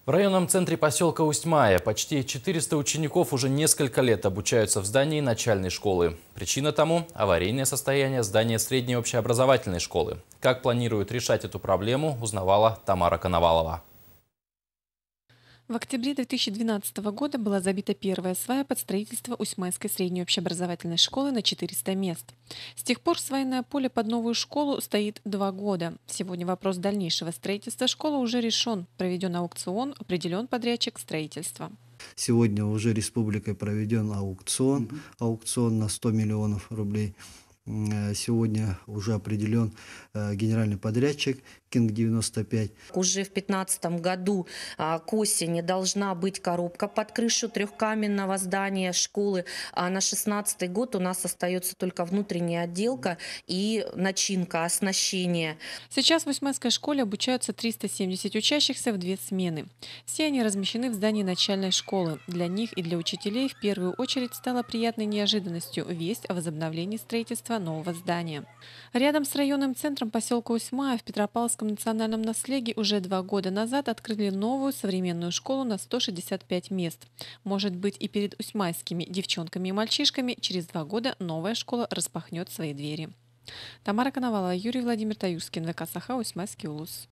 В районном центре поселка Усть-Мая почти 400 учеников уже несколько лет обучаются в здании начальной школы. Причина тому – аварийное состояние здания средней общеобразовательной школы. Как планируют решать эту проблему, узнавала Тамара Коновалова. В октябре 2012 года была забита первая свая под строительство Усть-Майской средней общеобразовательной школы на 400 мест. С тех пор свайное поле под новую школу стоит 2 года. Сегодня вопрос дальнейшего строительства школы уже решен. Проведен аукцион, определен подрядчик строительства. Сегодня уже республикой проведен аукцион на 100 миллионов рублей. Сегодня уже определен генеральный подрядчик Кинг-95. Уже в 2015 году к осени должна быть коробка под крышу трехкаменного здания школы, а на 2016 год у нас остается только внутренняя отделка и начинка, оснащение. Сейчас в Усть-Майской школе обучаются 370 учащихся в 2 смены. Все они размещены в здании начальной школы. Для них и для учителей в первую очередь стала приятной неожиданностью весть о возобновлении строительства нового здания. Рядом с районным центром поселка Усть-Мая в Петропавловском национальном наследии уже 2 года назад открыли новую современную школу на 165 мест. Может быть, и перед усть-майскими девчонками и мальчишками через 2 года новая школа распахнет свои двери. Тамара Коновалова, Юрий Владимир Таюшкин, ВК Саха, Усть-Майский улус.